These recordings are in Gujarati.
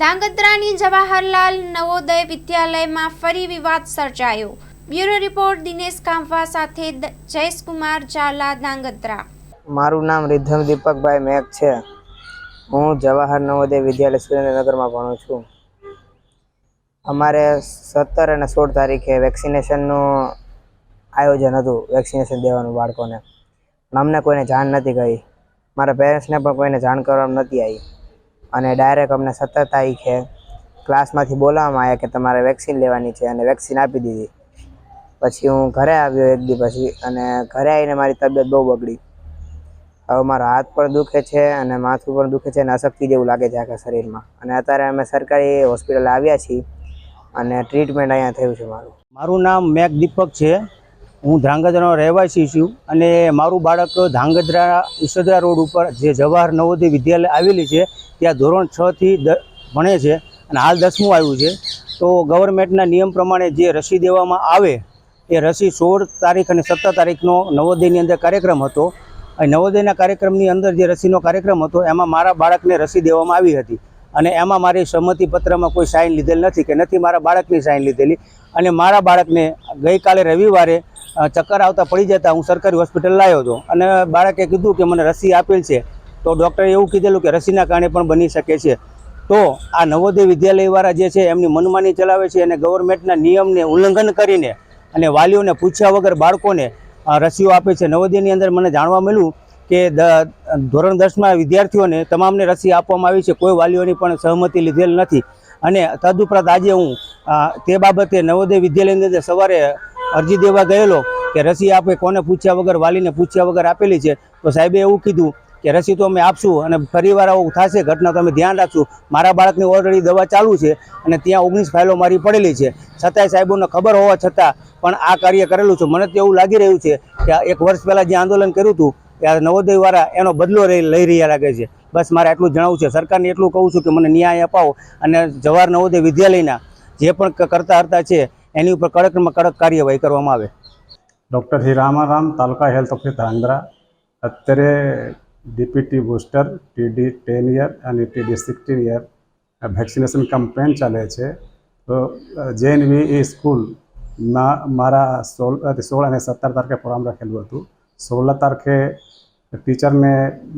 ધાંગધ્રાની જવાહરલાલ નવોદય વિદ્યાલયમાં ફરી વિવાદ સર્જાયો। બ્યુરો રિપોર્ટ દિનેશ કાંવા સાથે જયેશકુમાર ઝાલા, ધાંગધ્રા। મારું નામ રિધમ દીપકભાઈ મેઘ છે। હું જવાહર નવોદય વિદ્યાલય સુરેન્દ્રનગરમાં ભણું છું। અમારે 17 અને 16 તારીખે વેક્સિનેશનનું આયોજન હતું, વેક્સિનેશન દેવાનું બાળકોને। અમને કોઈને જાણ નથી કરી, મારા પેરેન્ટ્સને પણ કોઈને જાણ કરવામાં નથી આવી અને ડાયરેક્ટ અમને 17 તારીખે ક્લાસમાંથી બોલાવવામાં આવ્યા કે તમારે વેક્સિન લેવાની છે અને વેક્સિન આપી દીધી। પછી હું ઘરે આવ્યો એક દી પછી, અને ઘરે આવીને મારી તબિયત બહુ બગડી। હવે મારો હાથ પણ દુખે છે અને માથું પણ દુખે છે અને અશક્તિ જેવું લાગે છે આખા શરીરમાં। અને અત્યારે અમે સરકારી હોસ્પિટલ આવ્યા છીએ અને ટ્રીટમેન્ટ અહીંયા થયું છે મારું। મારું નામ મેઘ દીપક છે। હું ધ્રાંગધ્રાનો રહેવાસી છું અને મારું બાળક ધ્રાંગધ્રા ઈસદરા રોડ ઉપર જે જવાહર નવોદય વિદ્યાલય આવેલી છે ત્યાં ધોરણ 6 થી ભણે છે અને હાલ 10મું આવ્યું છે। તો ગવર્મેન્ટના નિયમ પ્રમાણે જે રસી દેવામાં આવે એ રસી 16 તારીખ અને 17 તારીખનો નવોદયની અંદર કાર્યક્રમ હતો। અને નવોદયના કાર્યક્રમની અંદર જે રસીનો કાર્યક્રમ હતો એમાં મારા બાળકને રસી દેવામાં આવી હતી અને એમાં મારી સંમતિપત્રમાં કોઈ સાઇન લીધેલ નથી કે નથી મારા બાળકની સાઇન લીધેલી। અને મારા બાળકને ગઈકાલે રવિવારે ચક્કર આવતા પડી જતા હું સરકારી હોસ્પિટલ લાવ્યો હતો અને બાળકે કીધું કે મને રસી આપેલ છે, તો ડૉક્ટરે એવું કીધેલું કે રસીના કારણે પણ બની શકે છે। તો આ નવોદય વિદ્યાલયવાળા જે છે એમની મનમાની ચલાવે છે અને ગવર્મેન્ટના નિયમને ઉલ્લંઘન કરીને અને વાલીઓને પૂછ્યા વગર બાળકોને રસીઓ આપે છે। નવોદયની અંદર મને જાણવા મળ્યું કે ધોરણ 10માં વિદ્યાર્થીઓને તમામને રસી આપવામાં આવી છે, કોઈ વાલીઓની પણ સહમતિ લીધેલ નથી। અને તદુપરાંત આજે હું તે બાબતે નવોદય વિદ્યાલયની અંદર સવારે અરજી દેવા ગયેલો કે રસી આપે કોને પૂછ્યા વગર, વાલીને પૂછ્યા વગર આપેલી છે। તો સાહેબે એવું કીધું કે રસી તો અમે આપશું અને ફરીવાર આવું થશે ઘટના તો અમે ધ્યાન રાખશું। મારા બાળકની ઓલરેડી દવા ચાલુ છે અને ત્યાં 19 ફાઇલો મારી પડેલી છે, છતાંય સાહેબોને ખબર હોવા છતાં પણ આ કાર્ય કરેલું છે। મને તો એવું લાગી રહ્યું છે કે 1 વર્ષ પહેલાં જે આંદોલન કર્યું હતું ત્યારે નવોદયવાળા એનો બદલો લઈ રહ્યા લાગે છે। બસ મારે એટલું જ જણાવવું છે। સરકારને એટલું કહું છું કે મને ન્યાય અપાવો અને જવાહર નવોદય વિદ્યાલયના જે પણ કરતા હરતા છે એની ઉપર કડકમાં કડક કાર્યવાહી કરવામાં આવે। ડૉક્ટર હીરામારામ, તાલુકા હેલ્થ ઓફિસર ધાંગધ્રા। અત્યારે ડીપીટી બૂસ્ટર, ટીડી 10 યર અને ટીડી 16 યર વેક્સિનેશન કેમ્પેન ચાલે છે। તો JNVE સ્કૂલમાં મારા 16 અને 17 તારીખે પ્રોગ્રામ રાખેલું હતું। 16 તારીખે ટીચરને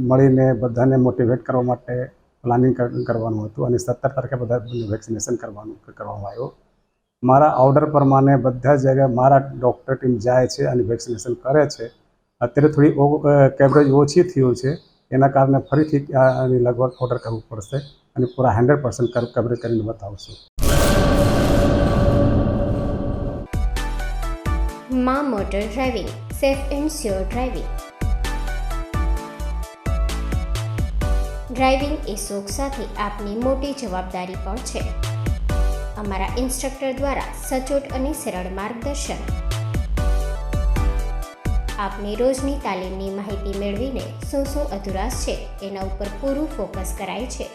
મળીને બધાને મોટિવેટ કરવા માટે પ્લાનિંગ કરવાનું હતું અને 17 તારીખે બધા વેક્સિનેશન કરવામાં આવ્યું। મારા ઓર્ડર પ્રમાણે બધા જગ્યાએ મારા ડૉક્ટર ટીમ જાય છે અને વેક્સિનેશન કરે છે। અત્યારે થોડી કવરેજ ઓછી થયું છે, એના કારણે ફરીથી આની લગભગ ઓર્ડર કરવું પડશે અને પૂરા 100% કવરેજ કરીને બતાવશું। માં motor driving, safe and sure driving. Driving એ શોખ સાથે આપની મોટી જવાબદારી પણ છે। અમારા ઇન્સ્ટ્રક્ટર દ્વારા સચોટ અને સરળ માર્ગદર્શન આપની રોજની તાલીમની માહિતી મેળવીને શું અધુરાશ છે એના ઉપર પૂરું ફોકસ કરાય છે।